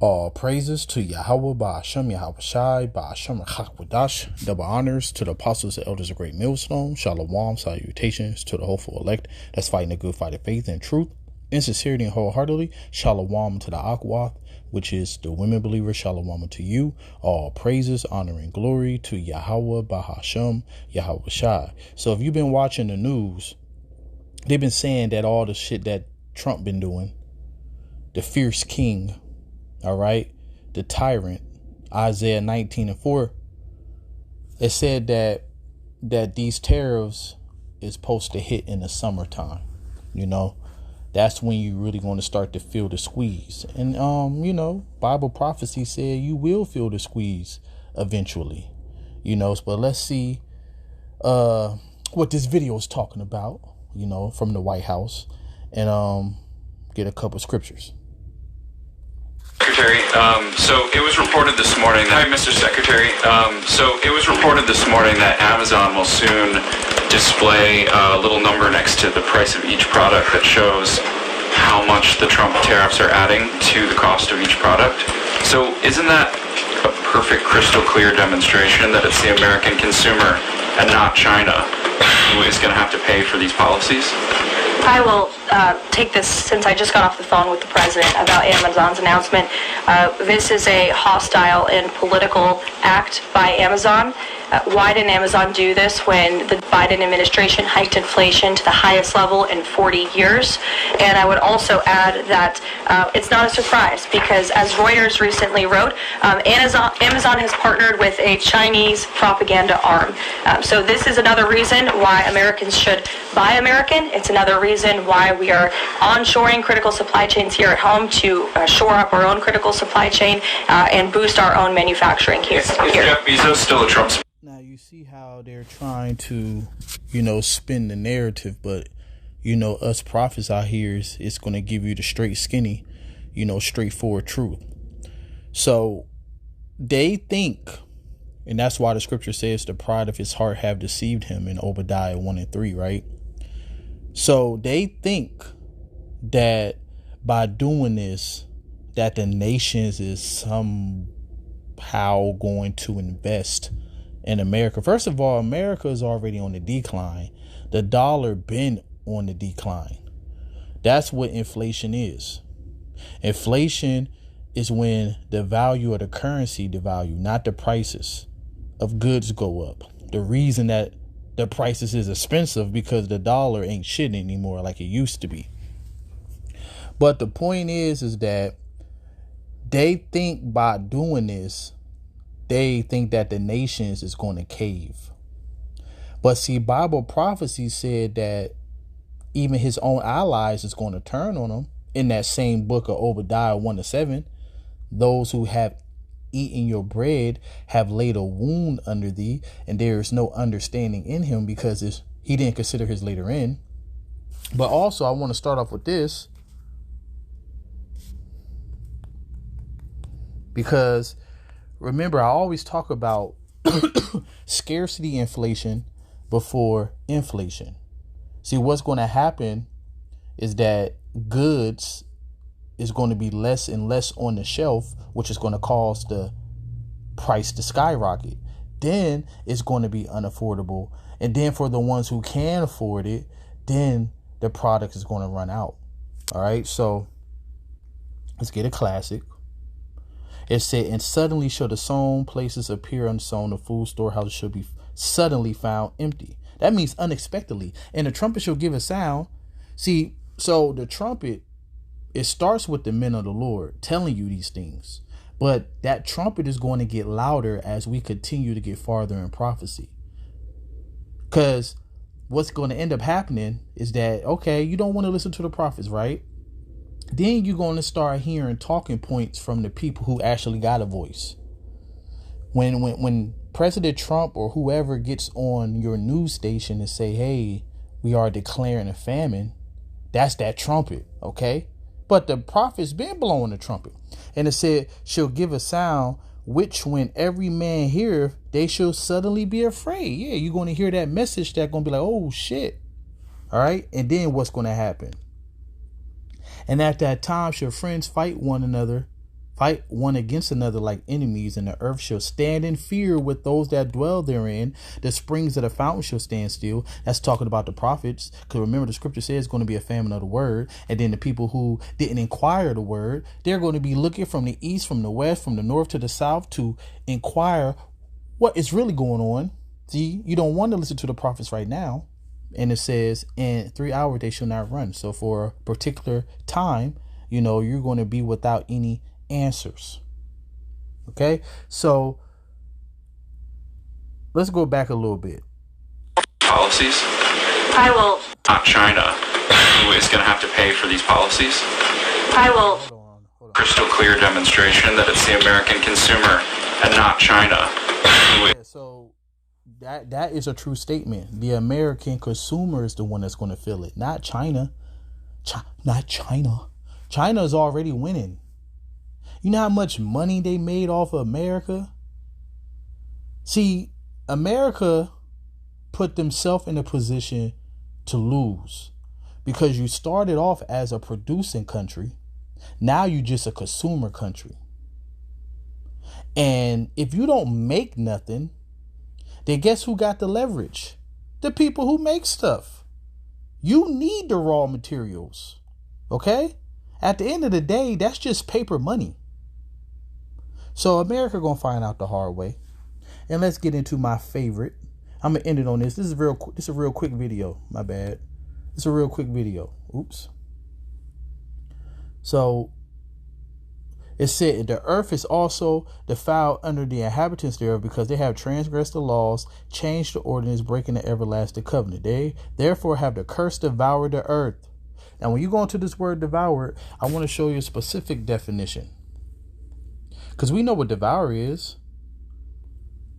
All praises to Yahweh, Ba'ashem, Yahweh Shai, Ba'ashem, Chakwadash. Double honors to the apostles and elders of Great Millstone. Shalom, salutations to the hopeful elect that's fighting a good fight of faith and truth, in sincerity and wholeheartedly. Shalom to the Akwath, which is the women believers. Shalom to you. All praises, honor, and glory to Yahweh, Ba'ashem, Yahweh Shai. So if you've been watching the news, they've been saying that all the shit that Trump been doing, the fierce king, all right, the tyrant, Isaiah 19:4, it said that these tariffs is supposed to hit in the summertime. You know, that's when you really going to start to feel the squeeze. And you know, Bible prophecy said you will feel the squeeze eventually. You know, but let's see what this video is talking about, you know, from the White House, and get a couple scriptures. Secretary, so it was reported this morning that, hi, Mr. Secretary. So it was reported this morning that Amazon will soon display a little number next to the price of each product that shows how much the Trump tariffs are adding to the cost of each product. So isn't that a perfect crystal clear demonstration that it's the American consumer and not China who is going to have to pay for these policies? I will take this, since I just got off the phone with the president about Amazon's announcement. This is a hostile and political act by Amazon. Why didn't Amazon do this when the Biden administration hiked inflation to the highest level in 40 years? And I would also add that it's not a surprise, because as Reuters recently wrote, Amazon has partnered with a Chinese propaganda arm. So this is another reason why Americans should buy American. It's another reason why we are onshoring critical supply chains here at home to shore up our own critical supply chain and boost our own manufacturing here. Is Jeff Bezos still a Trump? Now you see how they're trying to, you know, spin the narrative, but you know, us prophets out here it's going to give you the straight skinny, you know, straightforward truth. So they think, and that's why the scripture says the pride of his heart have deceived him in Obadiah 1:3, right? So they think that by doing this, that the nations is somehow going to invest in America. First of all, America is already on the decline. The dollar been on the decline. That's what inflation is. Inflation is when the value of the currency devalue, not the prices of goods go up. The reason that the prices is expensive because the dollar ain't shit anymore like it used to be. But the point is that they think by doing this, they think that the nations is going to cave. But see, Bible prophecy said that even his own allies is going to turn on him. In that same book of Obadiah 1:7, those who have eaten your bread have laid a wound under thee, and there is no understanding in him, because he didn't consider his later end. But also, I want to start off with this, because remember, I always talk about scarcity inflation before inflation. See, what's going to happen is that goods is going to be less and less on the shelf, which is going to cause the price to skyrocket. Then it's going to be unaffordable. And then for the ones who can afford it, then the product is going to run out. All right, so let's get a classic. It said, and suddenly shall the sown places appear unsown, the food storehouses shall be suddenly found empty. That means unexpectedly. And the trumpet shall give a sound. See, so the trumpet, it starts with the men of the Lord telling you these things. But that trumpet is going to get louder as we continue to get farther in prophecy. Because what's going to end up happening is that, okay, you don't want to listen to the prophets, right? Then you're going to start hearing talking points from the people who actually got a voice. When President Trump or whoever gets on your news station and say, hey, we are declaring a famine, that's that trumpet, okay? But the prophet's been blowing the trumpet. And it said, she'll give a sound, which when every man heareth, they shall suddenly be afraid. Yeah, you're going to hear that message that's going to be like, oh, shit. All right? And then what's going to happen? And at that time shall friends fight one another Fight one against another like enemies, and the earth shall stand in fear with those that dwell therein. The springs of the fountain shall stand still. That's talking about the prophets, because remember the scripture says it's going to be a famine of the word. And then the people who didn't inquire the word, they're going to be looking from the east, from the west, from the north to the south to inquire what is really going on. See, you don't want to listen to the prophets right now. And it says in 3 hours they shall not run. So for a particular time, you're going to be without any answers. Okay, so let's go back a little bit. Policies. I will. Not China, who is going to have to pay for these policies. I will. Hold on. Crystal clear demonstration that it's the American consumer and not China. Yeah, so that is a true statement. The American consumer is the one that's going to feel it, not China. Not China. China is already winning. You know how much money they made off of America? See, America put themselves in a position to lose because you started off as a producing country. Now you're just a consumer country. And if you don't make nothing, then guess who got the leverage? The people who make stuff. You need the raw materials. Okay? At the end of the day, that's just paper money. So America gonna find out the hard way. And let's get into my favorite. I'm gonna end it on this. This is a real quick video. My bad. It's a real quick video. Oops. So it said the earth is also defiled under the inhabitants thereof, because they have transgressed the laws, changed the ordinance, breaking the everlasting covenant. They therefore have the curse devoured the earth. Now, when you go into this word devoured, I want to show you a specific definition. Because we know what devour is.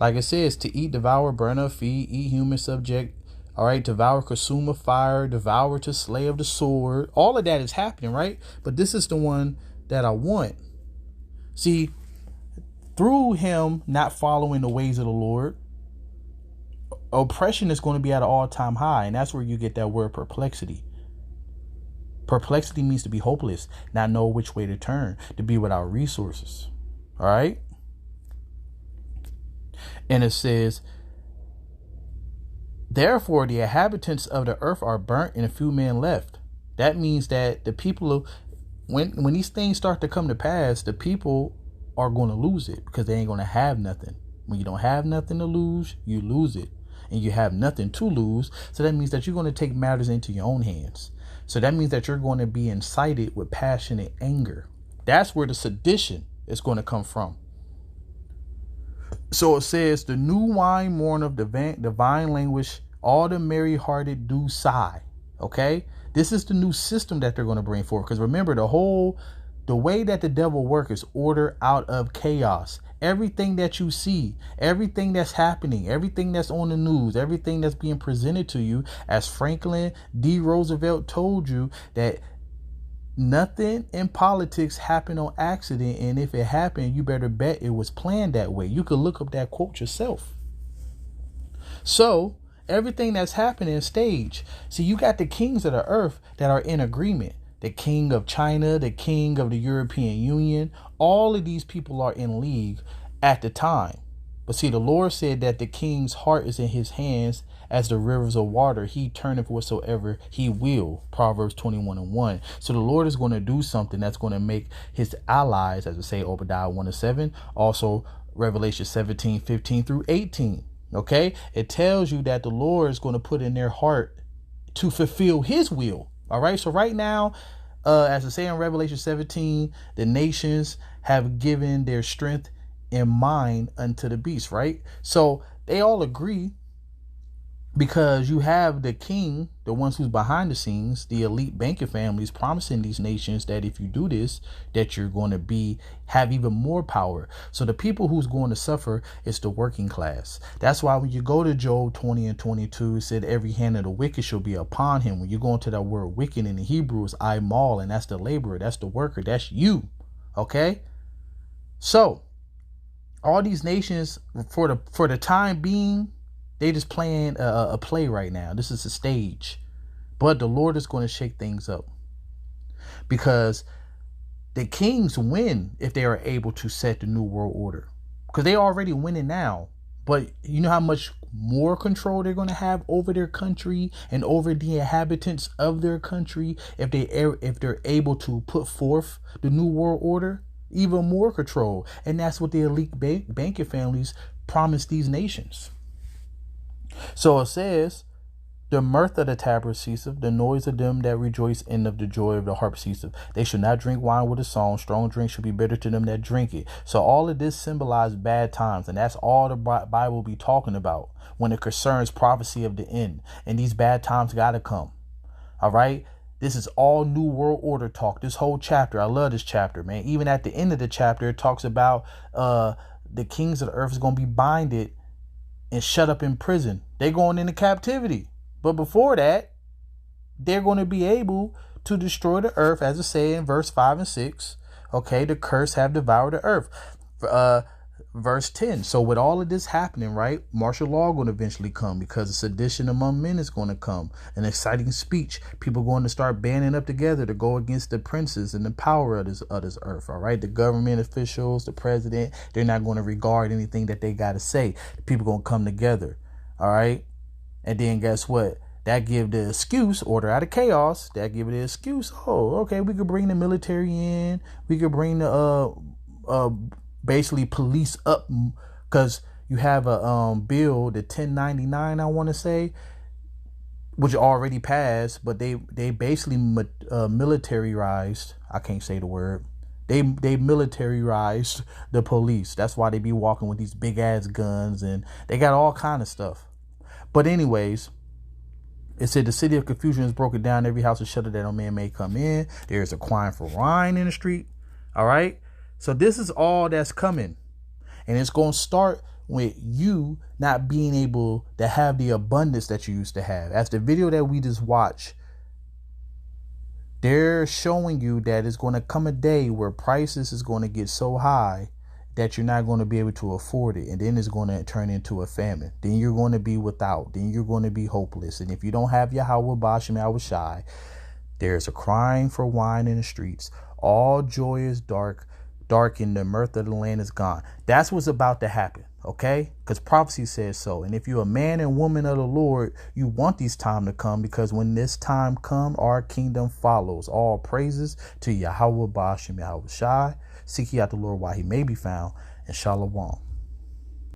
Like it says, to eat, devour, burn up, feed, eat, human, subject. All right, devour, consume of fire, devour, to slay of the sword. All of that is happening, right? But this is the one that I want. See, through him not following the ways of the Lord, oppression is going to be at an all-time high. And that's where you get that word perplexity. Perplexity means to be hopeless, not know which way to turn, to be without resources. All right. And it says, therefore, the inhabitants of the earth are burnt and a few men left. That means that the people, when these things start to come to pass, the people are going to lose it because they ain't going to have nothing. When you don't have nothing to lose, you lose it. And you have nothing to lose. So that means that you're going to take matters into your own hands. So that means that you're going to be incited with passionate anger. That's where the sedition is going to come from. So it says, the new wine mourn of divine language, all the merry-hearted do sigh. Okay, this is the new system that they're going to bring forth. Because remember, the way that the devil works is order out of chaos. Everything that you see, everything that's happening, everything that's on the news, everything that's being presented to you, as Franklin D. Roosevelt told you, that nothing in politics happened on accident. And if it happened, you better bet it was planned that way. You could look up that quote yourself. So everything that's happening is staged. See, you got the kings of the earth that are in agreement. The king of China, the king of the European Union, all of these people are in league at the time. But see, the Lord said that the king's heart is in his hands as the rivers of water. He turneth whatsoever he will. Proverbs 21:1. So the Lord is going to do something that's going to make his allies, as we say, Obadiah 1:7, also Revelation 17:15 through 18. Okay, it tells you that the Lord is going to put in their heart to fulfill his will. All right. So right now, as I say in Revelation 17, the nations have given their strength and mind unto the beast. Right. So they all agree, because you have the king, the ones who's behind the scenes, the elite banking families, promising these nations that if you do this, that you're going to have even more power. So the people who's going to suffer is the working class. That's why when you go to Job 20:22, it said every hand of the wicked shall be upon him. When you go into that word wicked in the Hebrew is Imal, and that's the laborer, that's the worker, that's you. Okay. So all these nations, for the time being, they just playing a play right now. This is a stage. But the Lord is going to shake things up. Because The kings win if they are able to set the new world order, because they already winning now. But you know how much more control they're going to have over their country and over the inhabitants of their country if they're able to put forth the new world order. Even more control. And that's what the elite banking families promise these nations. So it says, the mirth of the tabret ceaseth, the noise of them that rejoice, and of the joy of the harp ceaseth. They should not drink wine with a song. Strong drink should be bitter to them that drink it. So all of this symbolizes bad times, and that's all the Bible be talking about when it concerns prophecy of the end. And these bad times got to come. All right? This is all New World Order talk. This whole chapter. I love this chapter, man. Even at the end of the chapter, it talks about the kings of the earth is going to be binded and shut up in prison. They're going into captivity. But before that, they're going to be able to destroy the earth, as it says in verse 5 and 6. Okay, the curse have devoured the earth. Verse 10. So with all of this happening, right, martial law going to eventually come, because a sedition among men is going to come. An exciting speech. People going to start banding up together to go against the princes and the power of this earth. All right, the government officials, the president, they're not going to regard anything that they got to say. People going to come together. All right. And then guess what? That give the excuse, order out of chaos. That give it the excuse. Oh, okay, we could bring the military in. We could bring the basically police up, because you have a bill, the 1099, I want to say, which already passed, but they basically militarized. I can't say the word. They militarized the police. That's why they be walking with these big ass guns, and they got all kind of stuff. But anyways, it said the city of confusion is broken down. Every house is shuttered that no man may come in. There is a crying for wine in the street. All right. So this is all that's coming. And it's going to start with you not being able to have the abundance that you used to have. As the video that we just watched, they're showing you that it's going to come a day where prices is going to get so high that you're not going to be able to afford it. And then it's going to turn into a famine. Then you're going to be without. Then you're going to be hopeless. And if you don't have Yahweh Bashim Yahushai, there's a crying for wine in the streets. All joy is dark, and the mirth of the land is gone. That's what's about to happen. Okay? Because prophecy says so. And if you're a man and woman of the Lord, you want this time to come, because when this time comes, our kingdom follows. All praises to Yahweh Bashim Yahushai. Seek ye out the Lord while he may be found, and Shalom.